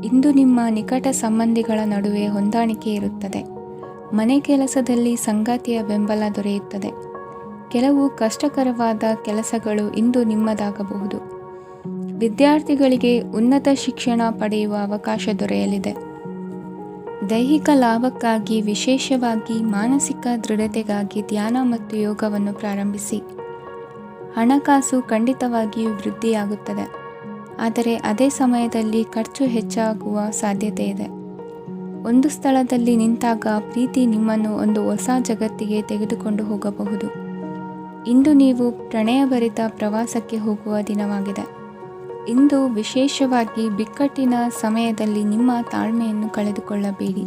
ಇಂದು ನಿಮ್ಮ ನಿಕಟ ಸಂಬಂಧಿಗಳ ನಡುವೆ ಹೊಂದಾಣಿಕೆ ಇರುತ್ತದೆ. ಮನೆ ಕೆಲಸದಲ್ಲಿ ಸಂಗಾತಿಯ ಬೆಂಬಲ ದೊರೆಯುತ್ತದೆ. ಕೆಲವು ಕಷ್ಟಕರವಾದ ಕೆಲಸಗಳು ಇಂದು ನಿಮ್ಮದಾಗಬಹುದು. ವಿದ್ಯಾರ್ಥಿಗಳಿಗೆ ಉನ್ನತ ಶಿಕ್ಷಣ ಪಡೆಯುವ ಅವಕಾಶ ದೊರೆಯಲಿದೆ. ದೈಹಿಕ ಲಾಭಕ್ಕಾಗಿ, ವಿಶೇಷವಾಗಿ ಮಾನಸಿಕ ದೃಢತೆಗಾಗಿ ಧ್ಯಾನ ಮತ್ತು ಯೋಗವನ್ನು ಪ್ರಾರಂಭಿಸಿ. ಹಣಕಾಸು ಖಂಡಿತವಾಗಿಯೂ ವೃದ್ಧಿಯಾಗುತ್ತದೆ, ಆದರೆ ಅದೇ ಸಮಯದಲ್ಲಿ ಖರ್ಚು ಹೆಚ್ಚಾಗುವ ಸಾಧ್ಯತೆ ಇದೆ. ಒಂದು ಸ್ಥಳದಲ್ಲಿ ನಿಂತಾಗ ಪ್ರೀತಿ ನಿಮ್ಮನ್ನು ಒಂದು ಹೊಸ ಜಗತ್ತಿಗೆ ತೆಗೆದುಕೊಂಡು ಹೋಗಬಹುದು. ಇಂದು ನೀವು ಪ್ರಣಯಭರಿತ ಪ್ರವಾಸಕ್ಕೆ ಹೋಗುವ ದಿನವಾಗಿದೆ. ಇಂದು ವಿಶೇಷವಾಗಿ ಬಿಕ್ಕಟ್ಟಿನ ಸಮಯದಲ್ಲಿ ನಿಮ್ಮ ತಾಳ್ಮೆಯನ್ನು ಕಳೆದುಕೊಳ್ಳಬೇಡಿ.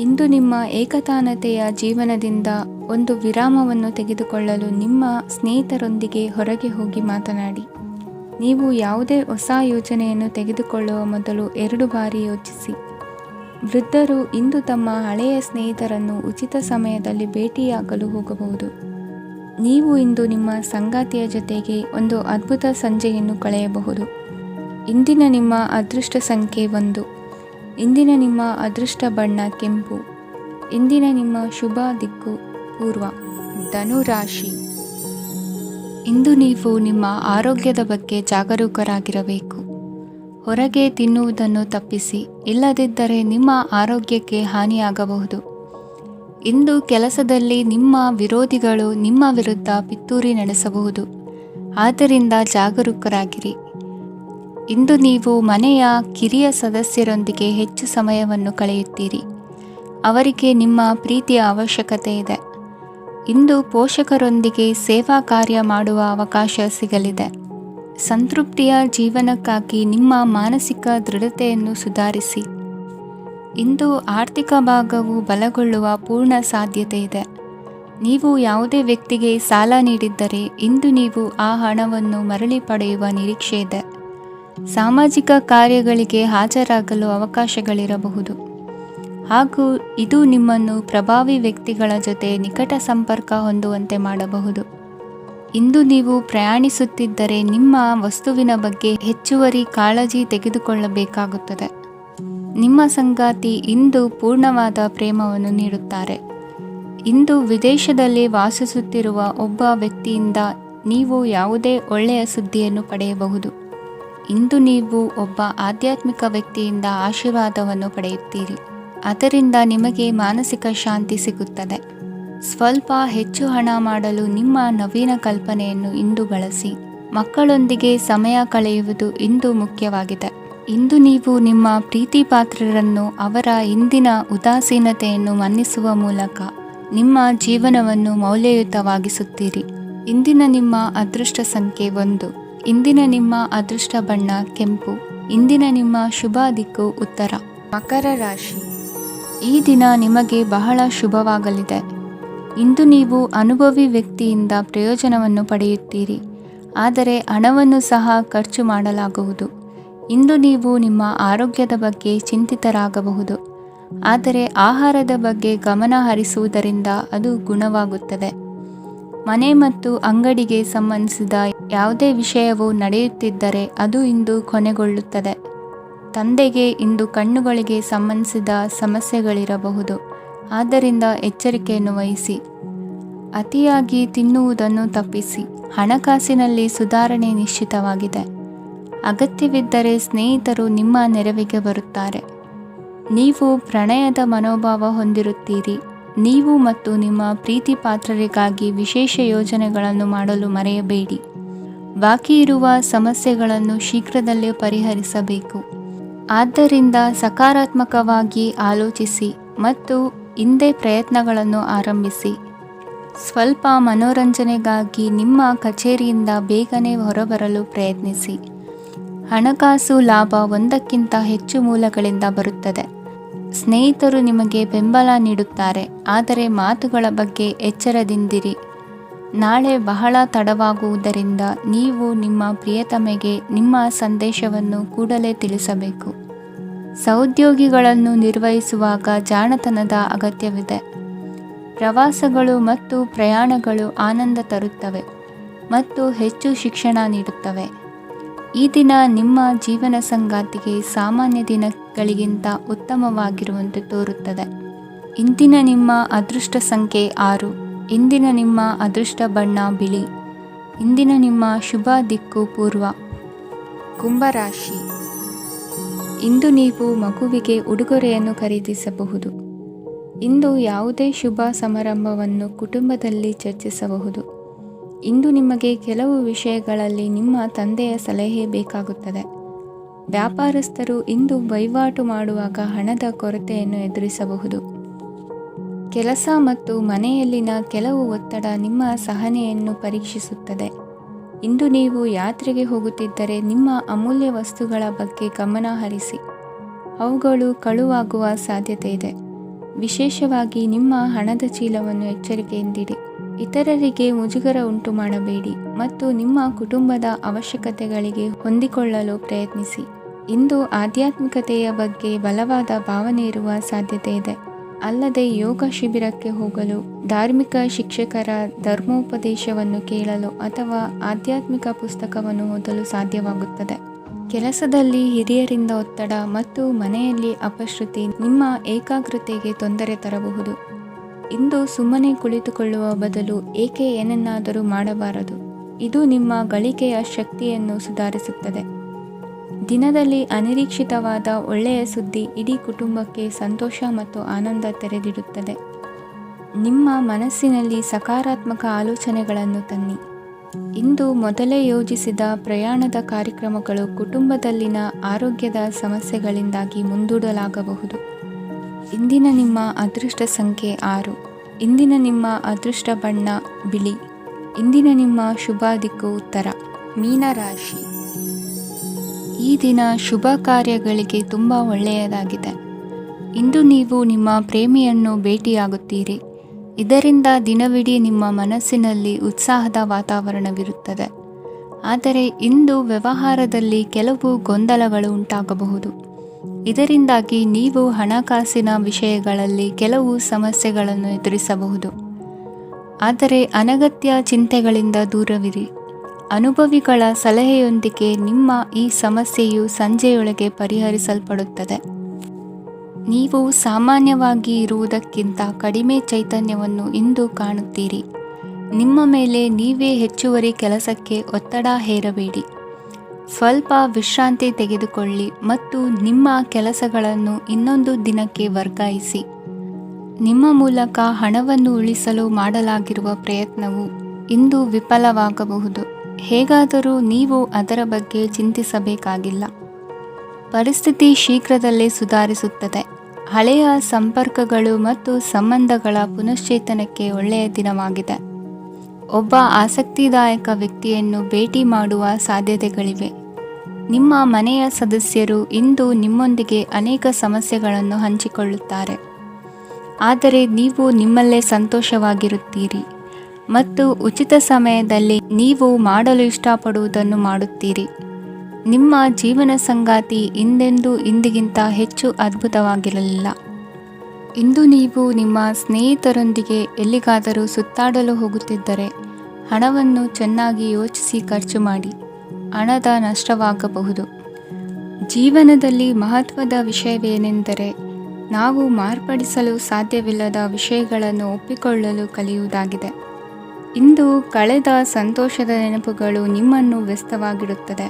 ಇಂದು ನಿಮ್ಮ ಏಕತಾನತೆಯ ಜೀವನದಿಂದ ಒಂದು ವಿರಾಮವನ್ನು ತೆಗೆದುಕೊಳ್ಳಲು ನಿಮ್ಮ ಸ್ನೇಹಿತರೊಂದಿಗೆ ಹೊರಗೆ ಹೋಗಿ ಮಾತನಾಡಿ. ನೀವು ಯಾವುದೇ ಹೊಸ ಯೋಜನೆಯನ್ನು ತೆಗೆದುಕೊಳ್ಳುವ ಮೊದಲು 2 ಬಾರಿ ಯೋಚಿಸಿ. ವೃದ್ಧರು ಇಂದು ತಮ್ಮ ಹಳೆಯ ಸ್ನೇಹಿತರನ್ನು ಉಚಿತ ಸಮಯದಲ್ಲಿ ಭೇಟಿಯಾಗಲು ಹೋಗಬಹುದು. ನೀವು ಇಂದು ನಿಮ್ಮ ಸಂಗಾತಿಯ ಜೊತೆಗೆ ಒಂದು ಅದ್ಭುತ ಸಂಜೆಯನ್ನು ಕಳೆಯಬಹುದು. ಇಂದಿನ ನಿಮ್ಮ ಅದೃಷ್ಟ ಸಂಖ್ಯೆ 1. ಇಂದಿನ ನಿಮ್ಮ ಅದೃಷ್ಟ ಬಣ್ಣ ಕೆಂಪು. ಇಂದಿನ ನಿಮ್ಮ ಶುಭ ದಿಕ್ಕು ಪೂರ್ವ. ಧನು ರಾಶಿ. ಇಂದು ನೀವು ನಿಮ್ಮ ಆರೋಗ್ಯದ ಬಗ್ಗೆ ಜಾಗರೂಕರಾಗಿರಬೇಕು. ಹೊರಗೆ ತಿನ್ನುವುದನ್ನು ತಪ್ಪಿಸಿ, ಇಲ್ಲದಿದ್ದರೆ ನಿಮ್ಮ ಆರೋಗ್ಯಕ್ಕೆ ಹಾನಿಯಾಗಬಹುದು. ಇಂದು ಕೆಲಸದಲ್ಲಿ ನಿಮ್ಮ ವಿರೋಧಿಗಳು ನಿಮ್ಮ ವಿರುದ್ಧ ಪಿತೂರಿ ನಡೆಸಬಹುದು, ಆದ್ದರಿಂದ ಜಾಗರೂಕರಾಗಿರಿ. ಇಂದು ನೀವು ಮನೆಯ ಕಿರಿಯ ಸದಸ್ಯರೊಂದಿಗೆ ಹೆಚ್ಚು ಸಮಯವನ್ನು ಕಳೆಯುತ್ತೀರಿ. ಅವರಿಗೆ ನಿಮ್ಮ ಪ್ರೀತಿಯ ಅವಶ್ಯಕತೆ ಇದೆ. ಇಂದು ಪೋಷಕರೊಂದಿಗೆ ಸೇವಾ ಕಾರ್ಯ ಮಾಡುವ ಅವಕಾಶ ಸಿಗಲಿದೆ. ಸಂತೃಪ್ತಿಯ ಜೀವನಕ್ಕಾಗಿ ನಿಮ್ಮ ಮಾನಸಿಕ ದೃಢತೆಯನ್ನು ಸುಧಾರಿಸಿ. ಇಂದು ಆರ್ಥಿಕ ಭಾಗವು ಬಲಗೊಳ್ಳುವ ಪೂರ್ಣ ಸಾಧ್ಯತೆ ಇದೆ. ನೀವು ಯಾವುದೇ ವ್ಯಕ್ತಿಗೆ ಸಾಲ ನೀಡಿದ್ದರೆ ಇಂದು ನೀವು ಆ ಹಣವನ್ನು ಮರಳಿ ಪಡೆಯುವ ನಿರೀಕ್ಷೆ ಇದೆ. ಸಾಮಾಜಿಕ ಕಾರ್ಯಗಳಿಗೆ ಹಾಜರಾಗಲು ಅವಕಾಶಗಳಿರಬಹುದು, ಹಾಗೂ ಇದು ನಿಮ್ಮನ್ನು ಪ್ರಭಾವಿ ವ್ಯಕ್ತಿಗಳ ಜೊತೆ ನಿಕಟ ಸಂಪರ್ಕ ಹೊಂದುವಂತೆ ಮಾಡಬಹುದು. ಇಂದು ನೀವು ಪ್ರಯಾಣಿಸುತ್ತಿದ್ದರೆ ನಿಮ್ಮ ವಸ್ತುವಿನ ಬಗ್ಗೆ ಹೆಚ್ಚುವರಿ ಕಾಳಜಿ ತೆಗೆದುಕೊಳ್ಳಬೇಕಾಗುತ್ತದೆ. ನಿಮ್ಮ ಸಂಗಾತಿ ಇಂದು ಪೂರ್ಣವಾದ ಪ್ರೇಮವನ್ನು ನೀಡುತ್ತಾರೆ. ಇಂದು ವಿದೇಶದಲ್ಲಿ ವಾಸಿಸುತ್ತಿರುವ ಒಬ್ಬ ವ್ಯಕ್ತಿಯಿಂದ ನೀವು ಯಾವುದೇ ಒಳ್ಳೆಯ ಸುದ್ದಿಯನ್ನು ಪಡೆಯಬಹುದು. ಇಂದು ನೀವು ಒಬ್ಬ ಆಧ್ಯಾತ್ಮಿಕ ವ್ಯಕ್ತಿಯಿಂದ ಆಶೀರ್ವಾದವನ್ನು ಪಡೆಯುತ್ತೀರಿ. ಅದರಿಂದ ನಿಮಗೆ ಮಾನಸಿಕ ಶಾಂತಿ ಸಿಗುತ್ತದೆ. ಸ್ವಲ್ಪ ಹೆಚ್ಚು ಹಣ ಮಾಡಲು ನಿಮ್ಮ ನವೀನ ಕಲ್ಪನೆಯನ್ನು ಇಂದು ಬಳಸಿ. ಮಕ್ಕಳೊಂದಿಗೆ ಸಮಯ ಕಳೆಯುವುದು ಇಂದು ಮುಖ್ಯವಾಗಿದೆ. ಇಂದು ನೀವು ನಿಮ್ಮ ಪ್ರೀತಿ ಪಾತ್ರರನ್ನು ಅವರ ಇಂದಿನ ಉದಾಸೀನತೆಯನ್ನು ಮನ್ನಿಸುವ ಮೂಲಕ ನಿಮ್ಮ ಜೀವನವನ್ನು ಮೌಲ್ಯಯುತವಾಗಿಸುತ್ತೀರಿ. ಇಂದಿನ ನಿಮ್ಮ ಅದೃಷ್ಟ ಸಂಖ್ಯೆ 1. ಇಂದಿನ ನಿಮ್ಮ ಅದೃಷ್ಟ ಬಣ್ಣ ಕೆಂಪು. ಇಂದಿನ ನಿಮ್ಮ ಶುಭ ದಿಕ್ಕು ಉತ್ತರ. ಮಕರ ರಾಶಿ. ಈ ದಿನ ನಿಮಗೆ ಬಹಳ ಶುಭವಾಗಲಿದೆ. ಇಂದು ನೀವು ಅನುಭವಿ ವ್ಯಕ್ತಿಯಿಂದ ಪ್ರಯೋಜನವನ್ನು ಪಡೆಯುತ್ತೀರಿ, ಆದರೆ ಹಣವನ್ನು ಸಹ ಖರ್ಚು ಮಾಡಲಾಗುವುದು. ಇಂದು ನೀವು ನಿಮ್ಮ ಆರೋಗ್ಯದ ಬಗ್ಗೆ ಚಿಂತಿತರಾಗಬಹುದು, ಆದರೆ ಆಹಾರದ ಬಗ್ಗೆ ಗಮನ ಹರಿಸುವುದರಿಂದ ಅದು ಗುಣವಾಗುತ್ತದೆ. ಮನೆ ಮತ್ತು ಅಂಗಡಿಗೆ ಸಂಬಂಧಿಸಿದ ಯಾವುದೇ ವಿಷಯವು ನಡೆಯುತ್ತಿದ್ದರೆ ಅದು ಇಂದು ಕೊನೆಗೊಳ್ಳುತ್ತದೆ. ತಂದೆಗೆ ಇಂದು ಕಣ್ಣುಗಳಿಗೆ ಸಂಬಂಧಿಸಿದ ಸಮಸ್ಯೆಗಳಿರಬಹುದು, ಆದ್ದರಿಂದ ಎಚ್ಚರಿಕೆಯನ್ನು ವಹಿಸಿ. ಅತಿಯಾಗಿ ತಿನ್ನುವುದನ್ನು ತಪ್ಪಿಸಿ. ಹಣಕಾಸಿನಲ್ಲಿ ಸುಧಾರಣೆ ನಿಶ್ಚಿತವಾಗಿದೆ. ಅಗತ್ಯವಿದ್ದರೆ ಸ್ನೇಹಿತರು ನಿಮ್ಮ ನೆರವಿಗೆ ಬರುತ್ತಾರೆ. ನೀವು ಪ್ರಣಯದ ಮನೋಭಾವ ಹೊಂದಿರುತ್ತೀರಿ. ನೀವು ಮತ್ತು ನಿಮ್ಮ ಪ್ರೀತಿ ಪಾತ್ರರಿಗಾಗಿ ವಿಶೇಷ ಯೋಜನೆಗಳನ್ನು ಮಾಡಲು ಮರೆಯಬೇಡಿ. ಬಾಕಿ ಇರುವ ಸಮಸ್ಯೆಗಳನ್ನು ಶೀಘ್ರದಲ್ಲೇ ಪರಿಹರಿಸಬೇಕು. ಆದ್ದರಿಂದ ಸಕಾರಾತ್ಮಕವಾಗಿ ಆಲೋಚಿಸಿ ಮತ್ತು ಇಂದೇ ಪ್ರಯತ್ನಗಳನ್ನು ಆರಂಭಿಸಿ. ಸ್ವಲ್ಪ ಮನೋರಂಜನೆಗಾಗಿ ನಿಮ್ಮ ಕಚೇರಿಯಿಂದ ಬೇಗನೆ ಹೊರಬರಲು ಪ್ರಯತ್ನಿಸಿ. ಹಣಕಾಸು ಲಾಭ 1ಕ್ಕಿಂತ ಹೆಚ್ಚು ಮೂಲಗಳಿಂದ ಬರುತ್ತದೆ. ಸ್ನೇಹಿತರು ನಿಮಗೆ ಬೆಂಬಲ ನೀಡುತ್ತಾರೆ, ಆದರೆ ಮಾತುಗಳ ಬಗ್ಗೆ ಎಚ್ಚರದಿಂದಿರಿ. ನಾಳೆ ಬಹಳ ತಡವಾಗುವುದರಿಂದ ನೀವು ನಿಮ್ಮ ಪ್ರಿಯತಮೆಗೆ ನಿಮ್ಮ ಸಂದೇಶವನ್ನು ಕೂಡಲೇ ತಿಳಿಸಬೇಕು. ಸಹೋದ್ಯೋಗಿಗಳನ್ನು ನಿರ್ವಹಿಸುವಾಗ ಜಾಣತನದ ಅಗತ್ಯವಿದೆ. ಪ್ರವಾಸಗಳು ಮತ್ತು ಪ್ರಯಾಣಗಳು ಆನಂದ ತರುತ್ತವೆ. ಮತ್ತು ಹೆಚ್ಚು ಶಿಕ್ಷಣ ನೀಡುತ್ತವೆ. ಈ ದಿನ ನಿಮ್ಮ ಜೀವನ ಸಂಗಾತಿಗೆ ಸಾಮಾನ್ಯ ದಿನಗಳಿಗಿಂತ ಉತ್ತಮವಾಗಿರುವಂತೆ ತೋರುತ್ತದೆ. ಇಂದಿನ ನಿಮ್ಮ ಅದೃಷ್ಟ ಸಂಖ್ಯೆ 6. ಇಂದಿನ ನಿಮ್ಮ ಅದೃಷ್ಟ ಬಣ್ಣ ಬಿಳಿ. ಇಂದಿನ ನಿಮ್ಮ ಶುಭ ದಿಕ್ಕು ಪೂರ್ವ. ಕುಂಭರಾಶಿ. ಇಂದು ನೀವು ಮಗುವಿಗೆ ಉಡುಗೊರೆಯನ್ನು ಖರೀದಿಸಬಹುದು. ಇಂದು ಯಾವುದೇ ಶುಭ ಸಮಾರಂಭವನ್ನು ಕುಟುಂಬದಲ್ಲಿ ಚರ್ಚಿಸಬಹುದು. ಇಂದು ನಿಮಗೆ ಕೆಲವು ವಿಷಯಗಳಲ್ಲಿ ನಿಮ್ಮ ತಂದೆಯ ಸಲಹೆ ಬೇಕಾಗುತ್ತದೆ. ವ್ಯಾಪಾರಸ್ಥರು ಇಂದು ವಹಿವಾಟು ಮಾಡುವಾಗ ಹಣದ ಕೊರತೆಯನ್ನು ಎದುರಿಸಬಹುದು. ಕೆಲಸ ಮತ್ತು ಮನೆಯಲ್ಲಿನ ಕೆಲವು ಒತ್ತಡ ನಿಮ್ಮ ಸಹನೆಯನ್ನು ಪರೀಕ್ಷಿಸುತ್ತದೆ. ಇಂದು ನೀವು ಯಾತ್ರೆಗೆ ಹೋಗುತ್ತಿದ್ದರೆ ನಿಮ್ಮ ಅಮೂಲ್ಯ ವಸ್ತುಗಳ ಬಗ್ಗೆ ಗಮನ ಹರಿಸಿ. ಅವುಗಳು ಕಳುವಾಗುವ ಸಾಧ್ಯತೆ ಇದೆ. ವಿಶೇಷವಾಗಿ ನಿಮ್ಮ ಹಣದ ಚೀಲವನ್ನು ಎಚ್ಚರಿಕೆಯಿಂದಿಡಿ. ಇತರರಿಗೆ ಮುಜುಗರ ಉಂಟು ಮಾಡಬೇಡಿ ಮತ್ತು ನಿಮ್ಮ ಕುಟುಂಬದ ಅವಶ್ಯಕತೆಗಳಿಗೆ ಹೊಂದಿಕೊಳ್ಳಲು ಪ್ರಯತ್ನಿಸಿ. ಇಂದು ಆಧ್ಯಾತ್ಮಿಕತೆಯ ಬಗ್ಗೆ ಬಲವಾದ ಭಾವನೆ ಇರುವ ಸಾಧ್ಯತೆ ಇದೆ. ಅಲ್ಲದೆ ಯೋಗ ಶಿಬಿರಕ್ಕೆ ಹೋಗಲು, ಧಾರ್ಮಿಕ ಶಿಕ್ಷಕರ ಧರ್ಮೋಪದೇಶವನ್ನು ಕೇಳಲು ಅಥವಾ ಆಧ್ಯಾತ್ಮಿಕ ಪುಸ್ತಕವನ್ನು ಓದಲು ಸಾಧ್ಯವಾಗುತ್ತದೆ. ಕೆಲಸದಲ್ಲಿ ಹಿರಿಯರಿಂದ ಒತ್ತಡ ಮತ್ತು ಮನೆಯಲ್ಲಿ ಅಪಶ್ರುತಿ ನಿಮ್ಮ ಏಕಾಗ್ರತೆಗೆ ತೊಂದರೆ ತರಬಹುದು. ಇಂದು ಸುಮ್ಮನೆ ಕುಳಿತುಕೊಳ್ಳುವ ಬದಲು ಏಕೆ ಏನನ್ನಾದರೂ ಮಾಡಬಾರದು. ಇದು ನಿಮ್ಮ ಗಳಿಕೆಯ ಶಕ್ತಿಯನ್ನು ಸುಧಾರಿಸುತ್ತದೆ. ದಿನದಲ್ಲಿ ಅನಿರೀಕ್ಷಿತವಾದ ಒಳ್ಳೆಯ ಸುದ್ದಿ ಇಡೀ ಕುಟುಂಬಕ್ಕೆ ಸಂತೋಷ ಮತ್ತು ಆನಂದ ತೆರೆದಿಡುತ್ತದೆ. ನಿಮ್ಮ ಮನಸ್ಸಿನಲ್ಲಿ ಸಕಾರಾತ್ಮಕ ಆಲೋಚನೆಗಳನ್ನು ತನ್ನಿ. ಇಂದು ಮೊದಲೇ ಯೋಜಿಸಿದ ಪ್ರಯಾಣದ ಕಾರ್ಯಕ್ರಮಗಳು ಕುಟುಂಬದಲ್ಲಿನ ಆರೋಗ್ಯದ ಸಮಸ್ಯೆಗಳಿಂದಾಗಿ ಮುಂದೂಡಲಾಗಬಹುದು. ಇಂದಿನ ನಿಮ್ಮ ಅದೃಷ್ಟ ಸಂಖ್ಯೆ 6. ಇಂದಿನ ನಿಮ್ಮ ಅದೃಷ್ಟ ಬಣ್ಣ ಬಿಳಿ. ಇಂದಿನ ನಿಮ್ಮ ಶುಭ ದಿಕ್ಕು ಉತ್ತರ. ಮೀನರಾಶಿ. ಈ ದಿನ ಶುಭ ಕಾರ್ಯಗಳಿಗೆ ತುಂಬ ಒಳ್ಳೆಯದಾಗಿದೆ. ಇಂದು ನೀವು ನಿಮ್ಮ ಪ್ರೇಮಿಯನ್ನು ಭೇಟಿಯಾಗುತ್ತೀರಿ. ಇದರಿಂದ ದಿನವಿಡೀ ನಿಮ್ಮ ಮನಸ್ಸಿನಲ್ಲಿ ಉತ್ಸಾಹದ ವಾತಾವರಣವಿರುತ್ತದೆ. ಆದರೆ ಇಂದು ವ್ಯವಹಾರದಲ್ಲಿ ಕೆಲವು ಗೊಂದಲಗಳು ಉಂಟಾಗಬಹುದು. ಇದರಿಂದಾಗಿ ನೀವು ಹಣಕಾಸಿನ ವಿಷಯಗಳಲ್ಲಿ ಕೆಲವು ಸಮಸ್ಯೆಗಳನ್ನು ಎದುರಿಸಬಹುದು. ಆದರೆ ಅನಗತ್ಯ ಚಿಂತೆಗಳಿಂದ ದೂರವಿರಿ. ಅನುಭವಿಗಳ ಸಲಹೆಯೊಂದಿಗೆ ನಿಮ್ಮ ಈ ಸಮಸ್ಯೆಯು ಸಂಜೆಯೊಳಗೆ ಪರಿಹರಿಸಲ್ಪಡುತ್ತದೆ. ನೀವು ಸಾಮಾನ್ಯವಾಗಿ ಇರುವುದಕ್ಕಿಂತ ಕಡಿಮೆ ಚೈತನ್ಯವನ್ನು ಇಂದು ಕಾಣುತ್ತೀರಿ. ನಿಮ್ಮ ಮೇಲೆ ನೀವೇ ಹೆಚ್ಚುವರಿ ಕೆಲಸಕ್ಕೆ ಒತ್ತಡ ಹೇರಬೇಡಿ. ಸ್ವಲ್ಪ ವಿಶ್ರಾಂತಿ ತೆಗೆದುಕೊಳ್ಳಿ ಮತ್ತು ನಿಮ್ಮ ಕೆಲಸಗಳನ್ನು ಇನ್ನೊಂದು ದಿನಕ್ಕೆ ವರ್ಗಾಯಿಸಿ. ನಿಮ್ಮ ಮೂಲಕ ಹಣವನ್ನು ಉಳಿಸಲು ಮಾಡಲಾಗಿರುವ ಪ್ರಯತ್ನವು ಇಂದು ವಿಫಲವಾಗಬಹುದು. ಹೇಗಾದರೂ ನೀವು ಅದರ ಬಗ್ಗೆ ಚಿಂತಿಸಬೇಕಾಗಿಲ್ಲ. ಪರಿಸ್ಥಿತಿ ಶೀಘ್ರದಲ್ಲೇ ಸುಧಾರಿಸುತ್ತದೆ. ಹಳೆಯ ಸಂಪರ್ಕಗಳು ಮತ್ತು ಸಂಬಂಧಗಳ ಪುನಶ್ಚೇತನಕ್ಕೆ ಒಳ್ಳೆಯ ದಿನವಾಗಿದೆ. ಒಬ್ಬ ಆಸಕ್ತಿದಾಯಕ ವ್ಯಕ್ತಿಯನ್ನು ಭೇಟಿ ಮಾಡುವ ಸಾಧ್ಯತೆಗಳಿವೆ. ನಿಮ್ಮ ಮನೆಯ ಸದಸ್ಯರು ಇಂದು ನಿಮ್ಮೊಂದಿಗೆ ಅನೇಕ ಸಮಸ್ಯೆಗಳನ್ನು ಹಂಚಿಕೊಳ್ಳುತ್ತಾರೆ. ಆದರೆ ನೀವು ನಿಮ್ಮಲ್ಲೇ ಸಂತೋಷವಾಗಿರುತ್ತೀರಿ ಮತ್ತು ಉಚಿತ ಸಮಯದಲ್ಲಿ ನೀವು ಮಾಡಲು ಇಷ್ಟಪಡುವುದನ್ನು ಮಾಡುತ್ತೀರಿ. ನಿಮ್ಮ ಜೀವನ ಸಂಗಾತಿ ಇಂದೆಂದೂ ಇಂದಿಗಿಂತ ಹೆಚ್ಚು ಅದ್ಭುತವಾಗಿರಲಿಲ್ಲ. ಇಂದು ನೀವು ನಿಮ್ಮ ಸ್ನೇಹಿತರೊಂದಿಗೆ ಎಲ್ಲಿಗಾದರೂ ಸುತ್ತಾಡಲು ಹೋಗುತ್ತಿದ್ದರೆ ಹಣವನ್ನು ಚೆನ್ನಾಗಿ ಯೋಚಿಸಿ ಖರ್ಚು ಮಾಡಿ. ಹಣದ ನಷ್ಟವಾಗಬಹುದು. ಜೀವನದಲ್ಲಿ ಮಹತ್ವದ ವಿಷಯವೇನೆಂದರೆ ನಾವು ಮಾರ್ಪಡಿಸಲು ಸಾಧ್ಯವಿಲ್ಲದ ವಿಷಯಗಳನ್ನು ಒಪ್ಪಿಕೊಳ್ಳಲು ಕಲಿಯುವುದಾಗಿದೆ. ಇಂದು ಕಳೆದ ಸಂತೋಷದ ನೆನಪುಗಳು ನಿಮ್ಮನ್ನು ವ್ಯಸ್ತವಾಗಿಡುತ್ತದೆ.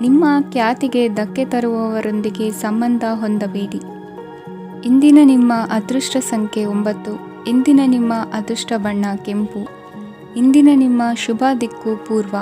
ನಿಮ್ಮ ಖ್ಯಾತಿಗೆ ಧಕ್ಕೆ ತರುವವರೊಂದಿಗೆ ಸಂಬಂಧ ಹೊಂದಬೇಡಿ. ಇಂದಿನ ನಿಮ್ಮ ಅದೃಷ್ಟ ಸಂಖ್ಯೆ 9. ಇಂದಿನ ನಿಮ್ಮ ಅದೃಷ್ಟ ಬಣ್ಣ ಕೆಂಪು. ಇಂದಿನ ನಿಮ್ಮ ಶುಭ ದಿಕ್ಕು ಪೂರ್ವ.